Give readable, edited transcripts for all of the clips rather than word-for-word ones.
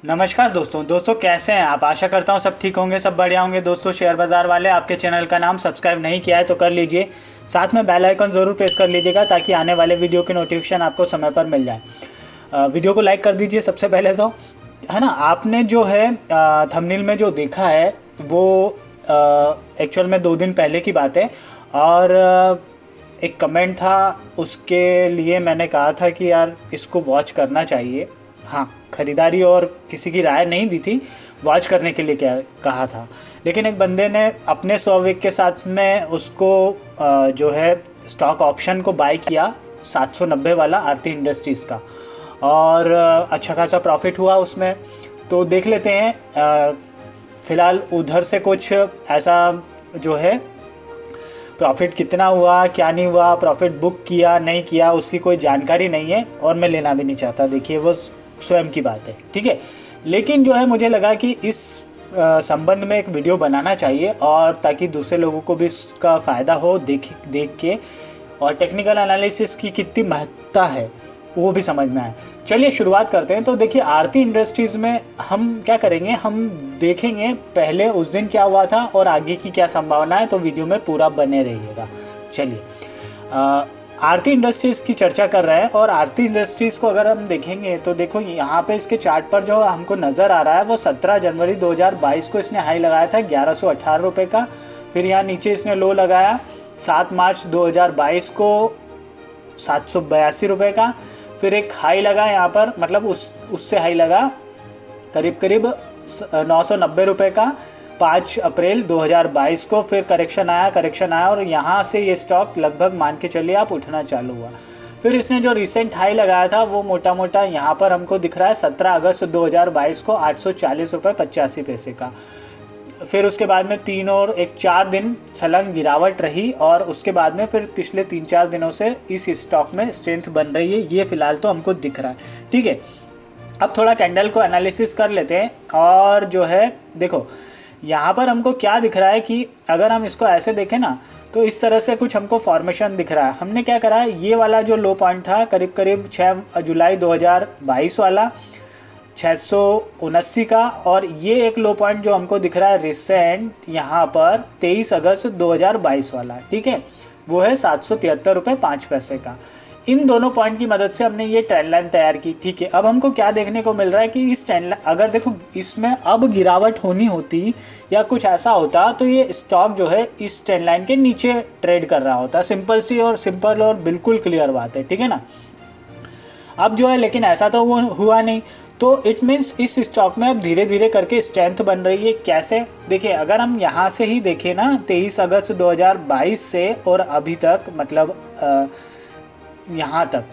नमस्कार दोस्तों कैसे हैं आप। आशा करता हूं सब ठीक होंगे, सब बढ़िया होंगे। दोस्तों शेयर बाज़ार वाले आपके चैनल का नाम सब्सक्राइब नहीं किया है तो कर लीजिए, साथ में बेल आइकन ज़रूर प्रेस कर लीजिएगा ताकि आने वाले वीडियो की नोटिफिकेशन आपको समय पर मिल जाए। वीडियो को लाइक कर दीजिए सबसे पहले तो, है ना। आपने जो है थंबनेल में जो देखा है वो एक्चुअल में 2 दिन पहले की बात है और एक कमेंट था, उसके लिए मैंने कहा था कि यार इसको वॉच करना चाहिए। हाँ, ख़रीदारी और किसी की राय नहीं दी थी, वॉच करने के लिए क्या कहा था। लेकिन एक बंदे ने अपने स्वविक के साथ में उसको जो है स्टॉक ऑप्शन को बाय किया 790 वाला आरती इंडस्ट्रीज़ का, और अच्छा खासा प्रॉफिट हुआ उसमें। तो देख लेते हैं फ़िलहाल उधर से कुछ ऐसा जो है प्रॉफिट कितना हुआ क्या नहीं हुआ, प्रॉफिट बुक किया नहीं किया, उसकी कोई जानकारी नहीं है और मैं लेना भी नहीं चाहता। देखिए वो स्वयं की बात है, ठीक है। लेकिन जो है मुझे लगा कि इस संबंध में एक वीडियो बनाना चाहिए और ताकि दूसरे लोगों को भी इसका फ़ायदा हो देख के, और टेक्निकल एनालिसिस की कितनी महत्ता है वो भी समझ में आए। चलिए शुरुआत करते हैं। तो देखिए आरती इंडस्ट्रीज़ में हम क्या करेंगे, हम देखेंगे पहले उस दिन क्या हुआ था और आगे की क्या संभावना है। तो वीडियो में पूरा बने रहिएगा। चलिए आरती इंडस्ट्रीज़ की चर्चा कर रहे हैं, और आरती इंडस्ट्रीज़ को अगर हम देखेंगे तो देखो यहाँ पे इसके चार्ट पर जो हमको नज़र आ रहा है वो 17 जनवरी 2022 को इसने हाई लगाया था 1118 रुपये का। फिर यहाँ नीचे इसने लो लगाया 7 मार्च 2022 को 782 रुपये का। फिर एक हाई लगा यहाँ पर, मतलब उससे हाई लगा करीब 990 रुपये का 5 अप्रैल 2022 को। फिर करेक्शन आया और यहाँ से ये स्टॉक लगभग मान के चलिए आप उठना चालू हुआ। फिर इसने जो रिसेंट हाई लगाया था वो मोटा यहाँ पर हमको दिख रहा है 17 अगस्त 2022 को 840 रुपये 85 पैसे का। फिर उसके बाद में 3 और 4 दिन छलंग गिरावट रही, और उसके बाद में फिर पिछले 3-4 दिनों से इस स्टॉक में स्ट्रेंथ बन रही है। ये फ़िलहाल तो हमको दिख रहा है, ठीक है। अब थोड़ा कैंडल को एनालिसिस कर लेते हैं, और जो है देखो यहाँ पर हमको क्या दिख रहा है कि अगर हम इसको ऐसे देखें ना तो इस तरह से कुछ हमको फॉर्मेशन दिख रहा है। हमने क्या करा है, ये वाला जो लो पॉइंट था करीब 6 जुलाई 2022 वाला 679 का, और ये एक लो पॉइंट जो हमको दिख रहा है रिसेंट यहाँ पर 23 अगस्त 2022 वाला, ठीक है, वो है 773 रुपये 5 पैसे का। इन दोनों पॉइंट की मदद से हमने ये ट्रेंड लाइन तैयार की, ठीक है। अब हमको क्या देखने को मिल रहा है कि इस ट्रेंड लाइन अगर देखो इसमें अब गिरावट होनी होती या कुछ ऐसा होता तो ये स्टॉक जो है इस ट्रेंड लाइन के नीचे ट्रेड कर रहा होता। सिंपल और बिल्कुल क्लियर बात है, ठीक है ना। अब जो है लेकिन ऐसा तो वो हुआ नहीं, तो इट मीन्स इस स्टॉक में अब धीरे धीरे करके स्ट्रेंथ बन रही है। कैसे देखिए, अगर हम यहाँ से ही देखें ना 23 अगस्त 2022 से और अभी तक, मतलब यहाँ तक,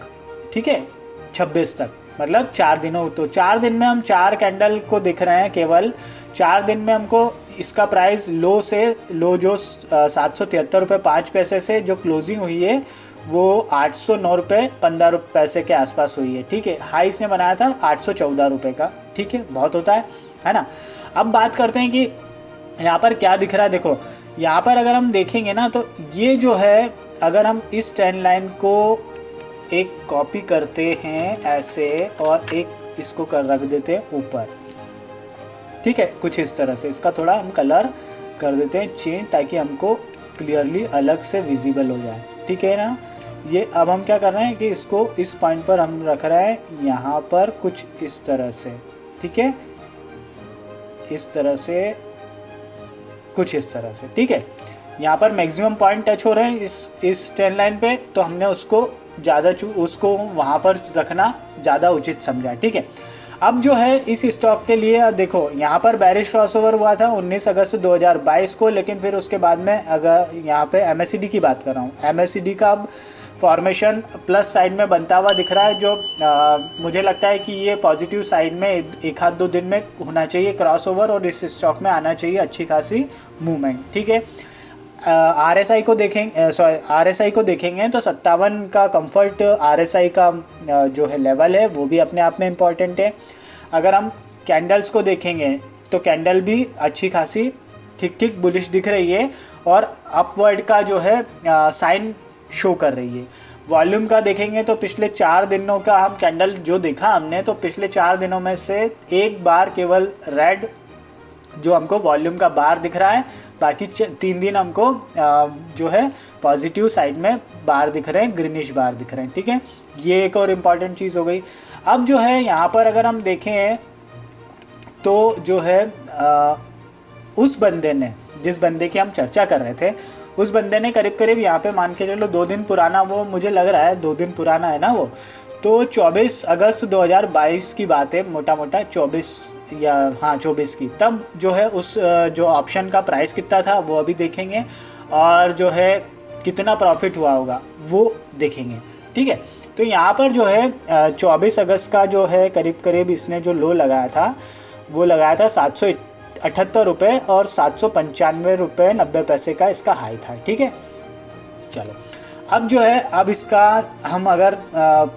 ठीक है, 26 तक, मतलब 4 दिनों, तो 4 दिन में हम 4 कैंडल को दिख रहे हैं। केवल 4 दिन में हमको इसका प्राइस लो जो 773 रुपये 5 पैसे से जो क्लोजिंग हुई है वो 809 रुपये 15 पैसे के आसपास हुई है, ठीक है। हाई इसने बनाया था 814 रुपये का, ठीक है, बहुत होता है ना। अब बात करते हैं कि यहाँ पर क्या दिख रहा है। देखो यहाँ पर अगर हम देखेंगे ना तो ये जो है, अगर हम इस ट्रेंड लाइन को एक कॉपी करते हैं ऐसे और एक इसको रख देते हैं ऊपर, ठीक है, कुछ इस तरह से। इसका थोड़ा हम कलर कर देते हैं चेंज ताकि हमको क्लियरली अलग से विजिबल हो जाए, ठीक है ना। ये अब हम क्या कर रहे हैं कि इसको इस पॉइंट पर हम रख रहे हैं यहाँ पर कुछ इस तरह से, ठीक है, इस तरह से, कुछ इस तरह से, ठीक है। यहाँ पर मैक्सिमम पॉइंट टच हो रहे हैं इस ट्रेंड लाइन पे, तो हमने उसको उसको वहाँ पर रखना ज़्यादा उचित समझा, ठीक है। अब जो है इस स्टॉक के लिए देखो यहाँ पर बेरिश क्रॉसओवर हुआ था 19 अगस्त 2022 को, लेकिन फिर उसके बाद में अगर यहाँ पे MACD की बात कर रहा हूँ, MACD का अब फॉर्मेशन प्लस साइड में बनता हुआ दिख रहा है, जो मुझे लगता है कि ये पॉजिटिव साइड में 1-2 दिन में होना चाहिए क्रॉसओवर, और इस स्टॉक में आना चाहिए अच्छी खासी मूवमेंट, ठीक है। RSI को देखेंगे तो 57 का कंफर्ट RSI का जो है लेवल है वो भी अपने आप में इम्पॉर्टेंट है। अगर हम कैंडल्स को देखेंगे तो कैंडल भी अच्छी खासी ठीक बुलिश दिख रही है और अपवर्ड का जो है साइन शो कर रही है। वॉल्यूम का देखेंगे तो पिछले 4 दिनों का हम कैंडल जो देखा हमने, तो पिछले 4 दिनों में से एक बार केवल रेड जो हमको वॉल्यूम का बार दिख रहा है, बाकी 3 दिन हमको जो है पॉजिटिव साइड में बार दिख रहे हैं, ग्रीनिश बार दिख रहे हैं। ठीक है, ये एक और इम्पॉर्टेंट चीज़ हो गई। अब जो है यहाँ पर अगर हम देखें तो जो है उस बंदे ने, जिस बंदे की हम चर्चा कर रहे थे, उस बंदे ने करीब करीब यहाँ पे मान के चलो 2 दिन पुराना, वो मुझे लग रहा है 2 दिन पुराना है ना वो, तो 24 अगस्त 2022 की बात है, मोटा मोटा 24 या हाँ 24 की। तब जो है उस जो ऑप्शन का प्राइस कितना था वो अभी देखेंगे, और जो है कितना प्रॉफिट हुआ होगा वो देखेंगे। ठीक है, तो यहाँ पर जो है 24 अगस्त का जो है करीब करीब इसने जो लो लगाया था वो लगाया था 778 रुपये और 795 रुपये 90 पैसे का इसका हाई था। ठीक है, चलो अब जो है, अब इसका हम अगर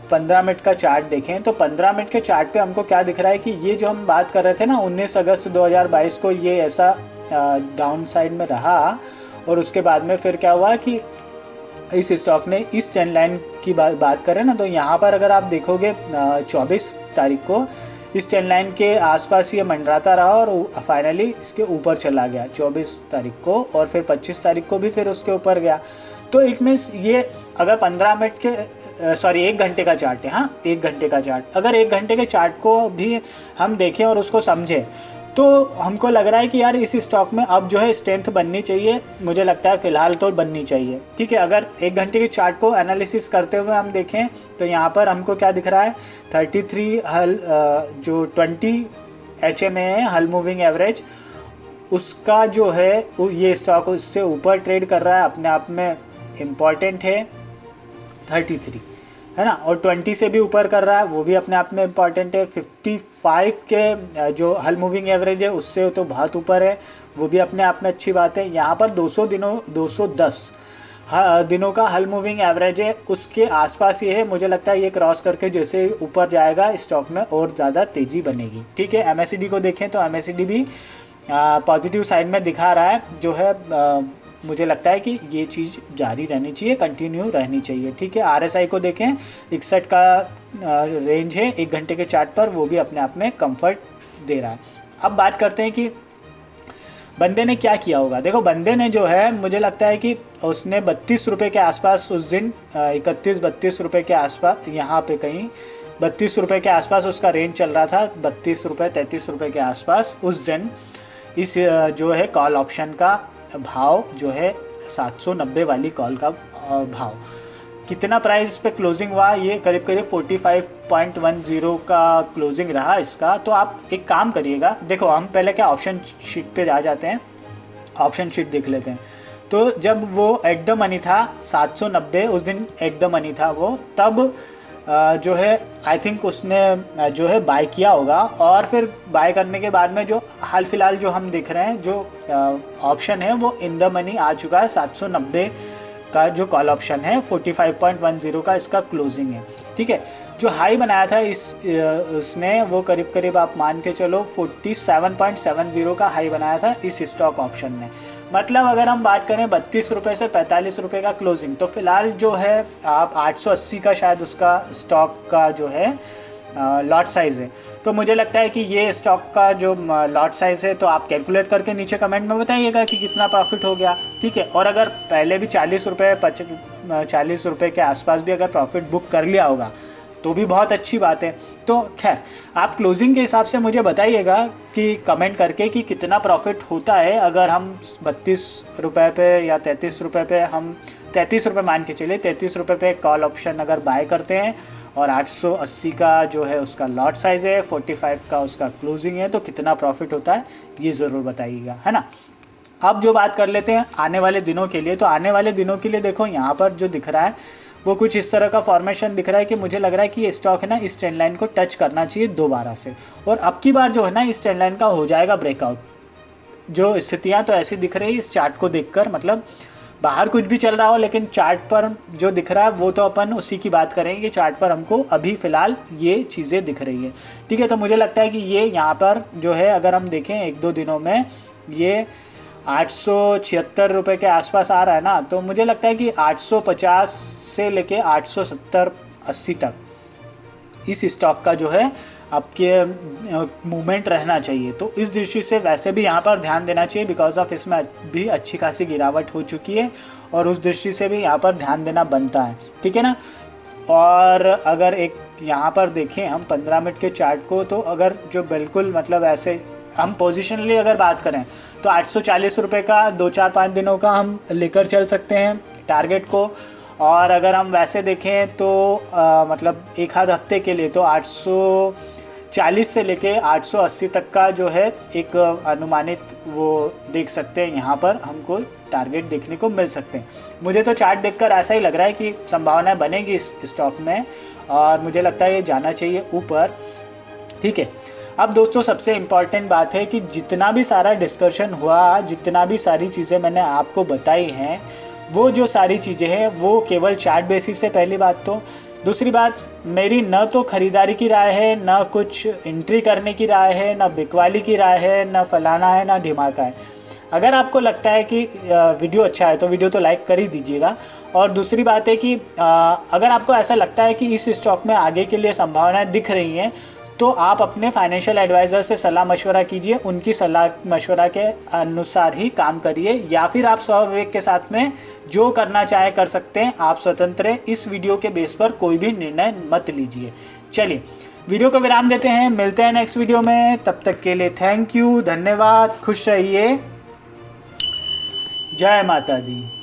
15 मिनट का चार्ट देखें तो 15 मिनट के चार्ट पे हमको क्या दिख रहा है कि ये जो हम बात कर रहे थे ना 19 अगस्त 2022 को, ये ऐसा डाउन साइड में रहा, और उसके बाद में फिर क्या हुआ कि इस स्टॉक ने इस ट्रेंड लाइन की बात करें ना, तो यहाँ पर अगर आप देखोगे 24 तारीख को इस ट्रेंड लाइन के आसपास ये मंडराता रहा और फाइनली इसके ऊपर चला गया 24 तारीख को, और फिर 25 तारीख को भी फिर उसके ऊपर गया। तो इट मीन्स ये अगर 15 मिनट के सॉरी 1 घंटे का चार्ट है, हाँ 1 घंटे का चार्ट, अगर 1 घंटे के चार्ट को भी हम देखें और उसको समझें तो हमको लग रहा है कि यार इस स्टॉक में अब जो है स्ट्रेंथ बननी चाहिए, मुझे लगता है फ़िलहाल तो बननी चाहिए। ठीक है, अगर 1 घंटे के चार्ट को एनालिसिस करते हुए हम देखें तो यहाँ पर हमको क्या दिख रहा है, 33 हल जो 20 HMA है हल मूविंग एवरेज, उसका जो है ये स्टॉक उससे ऊपर ट्रेड कर रहा है, अपने आप में इम्पॉर्टेंट है 33, है ना, और 20 से भी ऊपर कर रहा है, वो भी अपने आप में इम्पॉर्टेंट है। 55 के जो हल मूविंग एवरेज है उससे तो बहुत ऊपर है, वो भी अपने आप में अच्छी बात है। यहाँ पर 210 दिनों का हल मूविंग एवरेज है, उसके आसपास ये है, मुझे लगता है ये क्रॉस करके जैसे ऊपर जाएगा स्टॉक में और ज़्यादा तेज़ी बनेगी। ठीक है, MACD को देखें तो MACD भी पॉजिटिव साइड में दिखा रहा है, जो है मुझे लगता है कि ये चीज़ जारी रहनी चाहिए, कंटिन्यू रहनी चाहिए। ठीक है, RSI को देखें 61 का रेंज है 1 घंटे के चार्ट पर, वो भी अपने आप में कंफर्ट दे रहा है। अब बात करते हैं कि बंदे ने क्या किया होगा। देखो बंदे ने जो है, मुझे लगता है कि उसने 32 रुपये के आसपास उस दिन 31-32 रुपये के आसपास, यहाँ पे कहीं 32 रुपये के आसपास उसका रेंज चल रहा था, 32 रुपये 33 रुपये के आसपास उस दिन इस जो है कॉल ऑप्शन का भाव जो है 790 वाली कॉल का भाव, कितना प्राइस पे क्लोजिंग हुआ, ये करीब करीब 45.10 का क्लोजिंग रहा इसका। तो आप एक काम करिएगा, देखो हम पहले क्या ऑप्शन शीट पे जाते हैं, ऑप्शन शीट देख लेते हैं। तो जब वो एट द मनी था 790, उस दिन एट द मनी था वो, तब जो है आई थिंक उसने जो है बाय किया होगा, और फिर बाय करने के बाद में जो हाल फिलहाल जो हम देख रहे हैं जो ऑप्शन है वो इन द मनी आ चुका है। 790 का जो कॉल ऑप्शन है 45.10 का इसका क्लोजिंग है। ठीक है, जो हाई बनाया था उसने वो करीब करीब आप मान के चलो 47.70 का हाई बनाया था इस स्टॉक ऑप्शन ने। मतलब अगर हम बात करें 32 रुपये से 45 रुपये का क्लोजिंग, तो फिलहाल जो है आप 880 का शायद उसका स्टॉक का जो है लॉट साइज़ है। तो मुझे लगता है कि ये स्टॉक का जो लॉट साइज़ है, तो आप कैलकुलेट करके नीचे कमेंट में बताइएगा कि कितना प्रॉफिट हो गया। ठीक है, और अगर पहले भी 40 रुपये के आसपास भी अगर प्रॉफिट बुक कर लिया होगा तो भी बहुत अच्छी बात है। तो खैर आप क्लोजिंग के हिसाब से मुझे बताइएगा कि कमेंट करके कि कितना प्रॉफिट होता है अगर हम 32 रुपये पे या 33 रुपये पे, हम 33 रुपये मान के चलिए, 33 रुपये पे कॉल ऑप्शन अगर बाय करते हैं और 880 का जो है उसका लॉट साइज़ है, 45 का उसका क्लोजिंग है, तो कितना प्रॉफिट होता है ये ज़रूर बताइएगा, है ना। अब जो बात कर लेते हैं आने वाले दिनों के लिए, तो आने वाले दिनों के लिए देखो यहाँ पर जो दिख रहा है वो कुछ इस तरह का फॉर्मेशन दिख रहा है कि मुझे लग रहा है कि ये स्टॉक है ना इस ट्रेंड लाइन को टच करना चाहिए दोबारा से, और अब की बार जो है ना इस ट्रेंड लाइन का हो जाएगा ब्रेकआउट। जो स्थितियाँ तो ऐसी दिख रही है इस चार्ट को देखकर, मतलब बाहर कुछ भी चल रहा हो लेकिन चार्ट पर जो दिख रहा है वो तो अपन उसी की बात करेंगे। चार्ट पर हमको अभी फ़िलहाल ये चीज़ें दिख रही है। ठीक है, तो मुझे लगता है कि ये यहाँ पर जो है अगर हम देखें 1-2 दिनों में ये 876 रुपये के आसपास आ रहा है ना, तो मुझे लगता है कि 850 से लेके 870-80 तक इस स्टॉक का जो है आपके मूवमेंट रहना चाहिए। तो इस दृष्टि से वैसे भी यहाँ पर ध्यान देना चाहिए, बिकॉज ऑफ इसमें भी अच्छी खासी गिरावट हो चुकी है और उस दृष्टि से भी यहाँ पर ध्यान देना बनता है, ठीक है ना। और अगर एक यहाँ पर देखें हम 15 मिनट के चार्ट को, तो अगर जो बिल्कुल मतलब ऐसे हम पोजिशनली अगर बात करें तो 840 रुपये का 2-4-5 दिनों का हम लेकर चल सकते हैं टारगेट को। और अगर हम वैसे देखें तो मतलब एक आध हफ्ते के लिए तो 840 से लेके 880 तक का जो है एक अनुमानित वो देख सकते हैं, यहाँ पर हमको टारगेट देखने को मिल सकते हैं। मुझे तो चार्ट देखकर ऐसा ही लग रहा है कि संभावनाएं बनेगी इस स्टॉक में और मुझे लगता है ये जाना चाहिए ऊपर, ठीक है। अब दोस्तों सबसे इम्पॉर्टेंट बात है कि जितना भी सारा डिस्कशन हुआ, जितना भी सारी चीज़ें मैंने आपको बताई हैं, वो जो सारी चीज़ें हैं वो केवल चार्ट बेसिस से, पहली बात तो। दूसरी बात, मेरी न तो ख़रीदारी की राय है, न कुछ एंट्री करने की राय है, न बिकवाली की राय है, न फलाना है, न ढिमाका है। अगर आपको लगता है कि वीडियो अच्छा है तो वीडियो तो लाइक कर ही दीजिएगा। और दूसरी बात है कि अगर आपको ऐसा लगता है कि इस स्टॉक में आगे के लिए संभावनाएं दिख रही हैं, तो आप अपने फाइनेंशियल एडवाइज़र से सलाह मशवरा कीजिए, उनकी सलाह मशवरा के अनुसार ही काम करिए, या फिर आप स्वविवेक के साथ में जो करना चाहे कर सकते हैं, आप स्वतंत्र हैं। इस वीडियो के बेस पर कोई भी निर्णय मत लीजिए। चलिए वीडियो को विराम देते हैं, मिलते हैं नेक्स्ट वीडियो में। तब तक के लिए थैंक यू, धन्यवाद, खुश रहिए, जय माता दी।